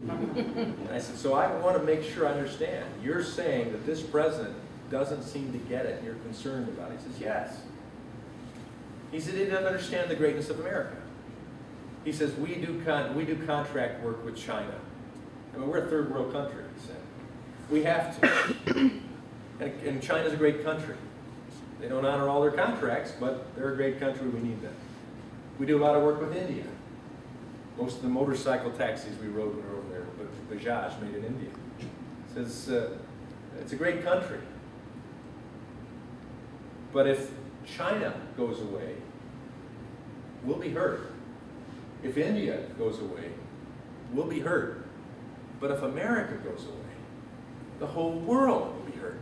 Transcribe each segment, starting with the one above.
And I said, so I want to make sure I understand. You're saying that this president doesn't seem to get it, and you're concerned about it. He says, yes. He said he doesn't understand the greatness of America. He says, we do contract work with China. I mean, we're a third world country, he said. We have to. And China's a great country. They don't honor all their contracts, but they're a great country, we need them. We do a lot of work with India. Most of the motorcycle taxis we rode when we were over there, but Bajaj made in India. It says, it's a great country. But if China goes away, we'll be hurt. If India goes away, we'll be hurt. But if America goes away, the whole world will be hurt.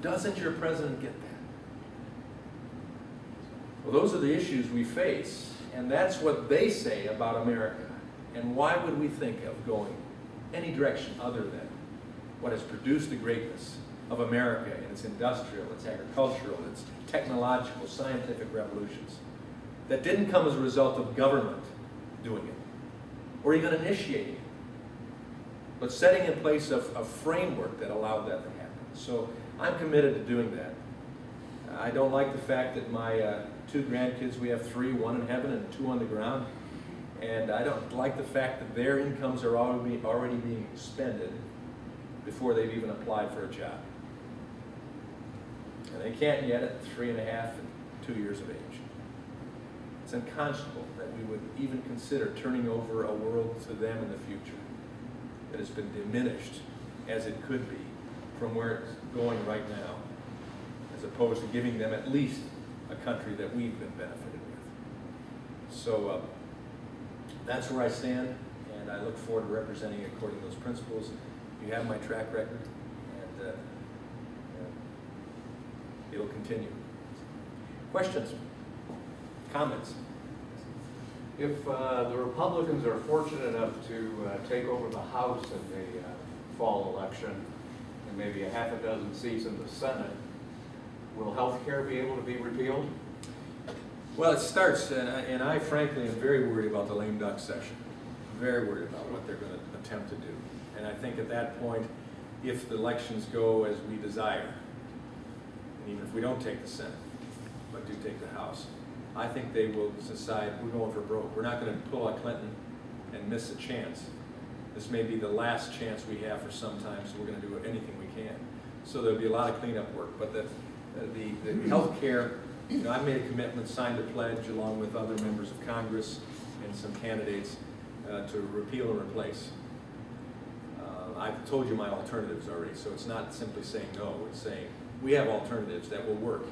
Doesn't your president get that? Well, those are the issues we face, and that's what they say about America. And why would we think of going any direction other than what has produced the greatness of America in its industrial, its agricultural, its technological, scientific revolutions that didn't come as a result of government doing it or even initiating it, but setting in place a framework that allowed that to happen. So I'm committed to doing that. I don't like the fact that my 2 grandkids, we have 3, 1 in heaven and 2 on the ground, and I don't like the fact that their incomes are already being expended before they've even applied for a job. And they can't yet at 3 1/2 and 2 years of age. It's unconscionable that we would even consider turning over a world to them in the future that has been diminished as it could be from where it's going right now, as opposed to giving them at least a country that we've been benefited with. So that's where I stand, and I look forward to representing according to those principles. You have my track record, and it'll continue. Questions? Comments? If the Republicans are fortunate enough to take over the House in the fall election, and maybe a half a dozen seats in the Senate, will health care be able to be repealed? Well, it starts, and I frankly am very worried about the lame duck session. Very worried about what they're going to attempt to do. And I think at that point, if the elections go as we desire, and even if we don't take the Senate, but do take the House, I think they will decide we're going for broke. We're not going to pull a Clinton and miss a chance. This may be the last chance we have for some time, so we're going to do anything we can. So there'll be a lot of cleanup work. But the health care, you know, I made a commitment, signed a pledge along with other members of Congress and some candidates to repeal and replace. I've told you my alternatives already, so it's not simply saying no, it's saying we have alternatives that will work.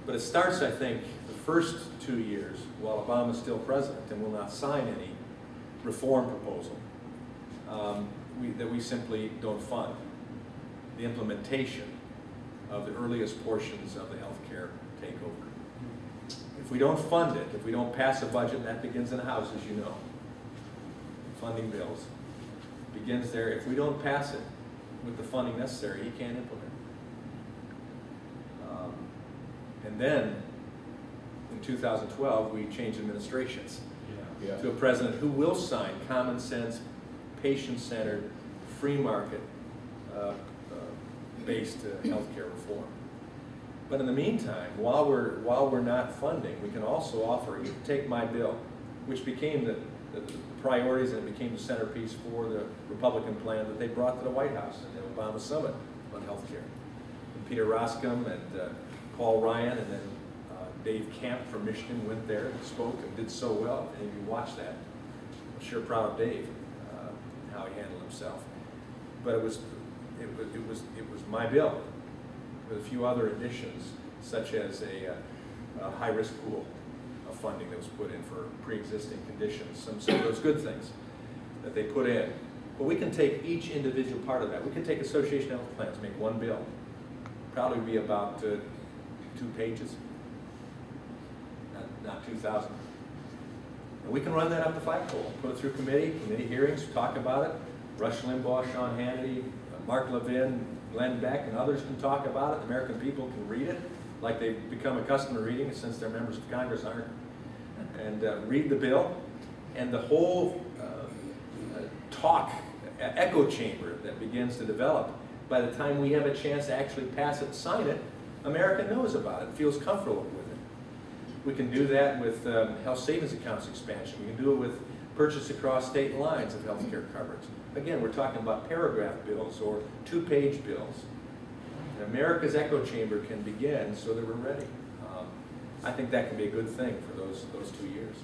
But it starts, I think, the first 2 years while Obama's still president and will not sign any reform proposal that we simply don't fund the implementation of the earliest portions of the health care takeover. If we don't fund it, if we don't pass a budget, and that begins in the House, as you know, funding bills, begins there. If we don't pass it with the funding necessary, he can't implement it. And then, in 2012, we changed administrations to a president who will sign common sense, patient-centered, free market based healthcare reform. But in the meantime, while we're not funding, we can also offer, you take my bill, which became the priorities and it became the centerpiece for the Republican plan that they brought to the White House at the Obama summit on healthcare. And Peter Roskam and Paul Ryan and then Dave Camp from Michigan went there and spoke and did so well. And if you watch that, I'm sure proud of Dave and how he handled himself. But it was my bill with a few other additions, such as a high-risk pool of funding that was put in for pre-existing conditions. Some of those good things that they put in. But we can take each individual part of that. We can take association health plans, make one bill. Probably be about 2 pages, not 2,000. And we can run that up the flagpole, put it through committee hearings, talk about it. Rush Limbaugh, Sean Hannity, Mark Levin, Glenn Beck, and others can talk about it. The American people can read it, like they've become accustomed to reading it since their members of Congress aren't. And read the bill, and the whole talk echo chamber that begins to develop. By the time we have a chance to actually pass it and sign it, America knows about it, feels comfortable with it. We can do that with health savings accounts expansion. We can do it with purchase across state lines of healthcare coverage. Again, we're talking about paragraph bills or two-page bills. And America's echo chamber can begin so that we're ready. I think that can be a good thing for those 2 years.